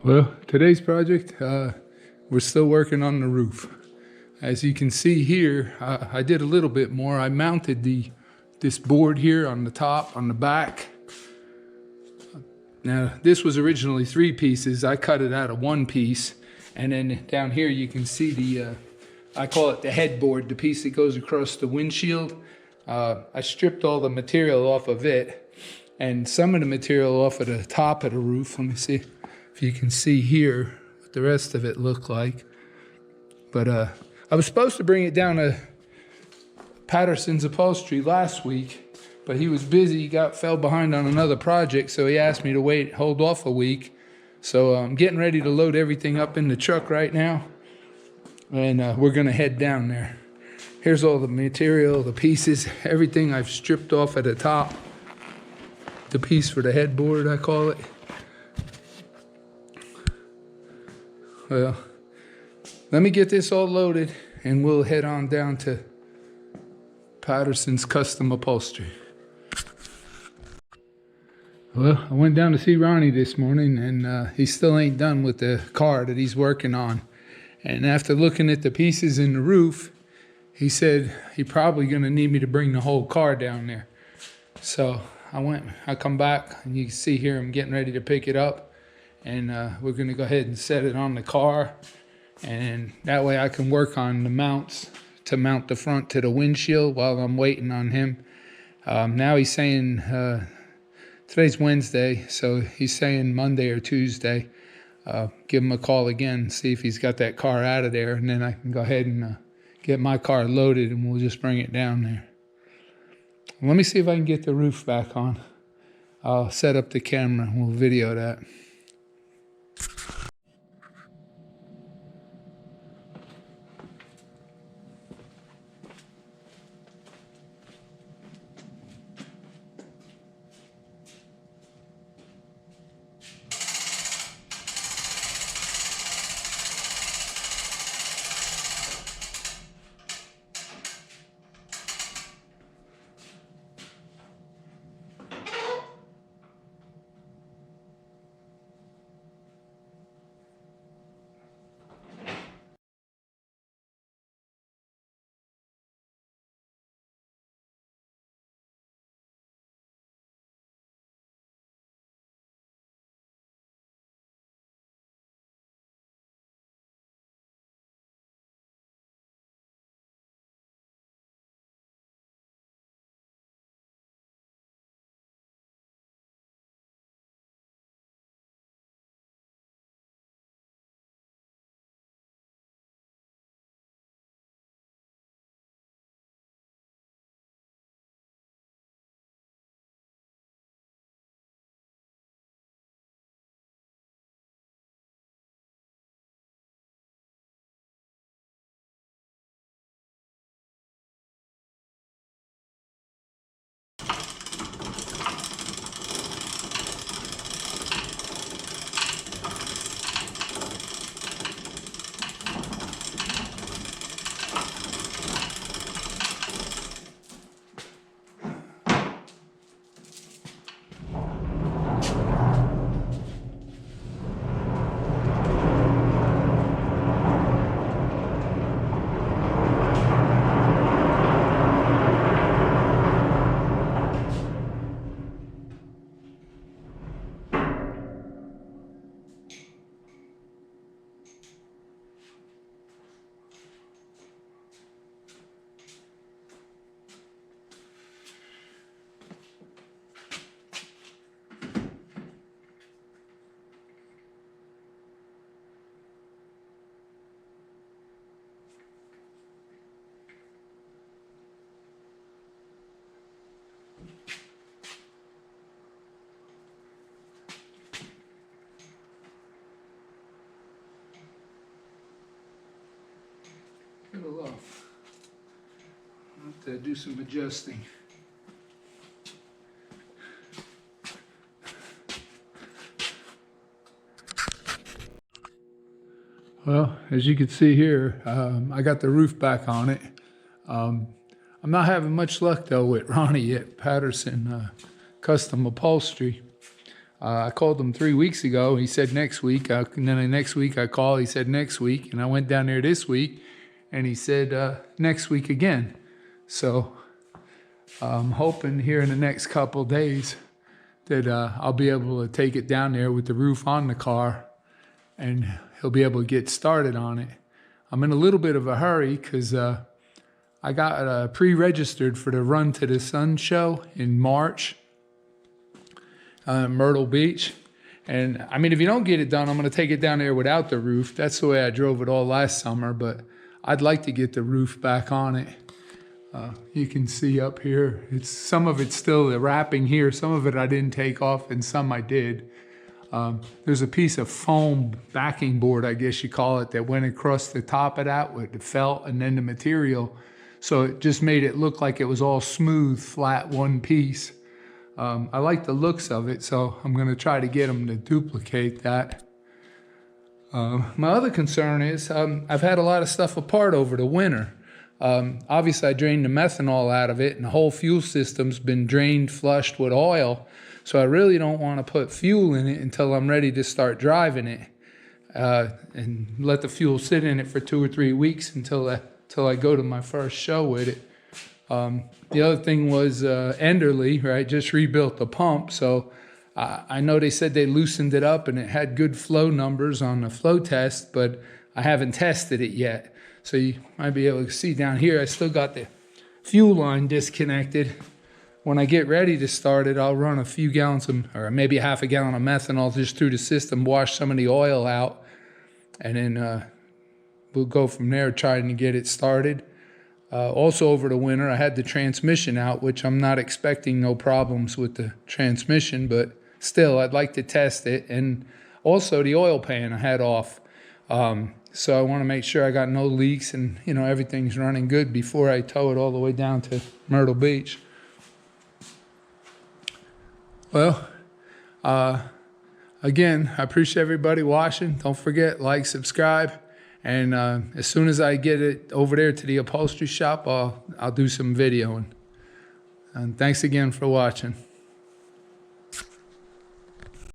Well, today's project, we're still working on the roof. As you can see here, I did a little bit more. I mounted this board here on the top, on the back. Now, this was originally 3 pieces. I cut it out of 1 piece. And then down here you can see I call it the headboard, the piece that goes across the windshield. I stripped all the material off of it and some of the material off of the top of the roof. Let me see if you can see here what the rest of it looked like. But I was supposed to bring it down to Patterson's Upholstery last week, but he was busy, fell behind on another project, so he asked me to hold off a week. So I'm getting ready to load everything up in the truck right now, and we're gonna head down there. Here's all the material, the pieces, everything I've stripped off at the top. The piece for the headboard, I call it. Well, let me get this all loaded and we'll head on down to Patterson's Custom Upholstery. Well, I went down to see Ronnie this morning and he still ain't done with the car that he's working on. And after looking at the pieces in the roof, he said he probably gonna need me to bring the whole car down there. So I come back and you can see here I'm getting ready to pick it up. And we're gonna go ahead and set it on the car. And that way I can work on the mounts to mount the front to the windshield while I'm waiting on him. Now he's saying, today's Wednesday, so he's saying Monday or Tuesday. Give him a call again, see if he's got that car out of there, and then I can go ahead and get my car loaded and we'll just bring it down there. Let me see if I can get the roof back on. I'll set up the camera and we'll video that. Little off. I'll have to do some adjusting. Well, as you can see here, I got the roof back on it. I'm not having much luck though with Ronnie at Patterson Custom Upholstery. I called him 3 weeks ago. He said next week. And then the next week I called. He said next week. And I went down there this week, and he said next week again. So I'm hoping here in the next couple days that I'll be able to take it down there with the roof on the car, and he'll be able to get started on it. I'm in a little bit of a hurry because I got pre-registered for the Run to the Sun show in March. Myrtle Beach. And I mean, if you don't get it done, I'm going to take it down there without the roof. That's the way I drove it all last summer, but I'd like to get the roof back on it. You can see up here, some of it's still the wrapping here. Some of it I didn't take off, and some I did. There's a piece of foam backing board, I guess you call it, that went across the top of that with the felt and then the material. So it just made it look like it was all smooth, flat, one piece. I like the looks of it, so I'm going to try to get them to duplicate that. My other concern is I've had a lot of stuff apart over the winter. Obviously, I drained the methanol out of it, and the whole fuel system's been drained, flushed with oil. So I really don't want to put fuel in it until I'm ready to start driving it, and let the fuel sit in it for 2 or 3 weeks until I go to my first show with it. The other thing was Enderley, right, just rebuilt the pump. So I know they said they loosened it up and it had good flow numbers on the flow test, but I haven't tested it yet. So you might be able to see down here, I still got the fuel line disconnected. When I get ready to start it, I'll run a few gallons or maybe half a gallon of methanol just through the system, wash some of the oil out, and then we'll go from there trying to get it started. Also over the winter, I had the transmission out, which I'm not expecting no problems with the transmission, but still, I'd like to test it. And also the oil pan I had off. So I want to make sure I got no leaks and, everything's running good before I tow it all the way down to Myrtle Beach. Well, again, I appreciate everybody watching. Don't forget, like, subscribe. And as soon as I get it over there to the upholstery shop, I'll do some videoing. And thanks again for watching.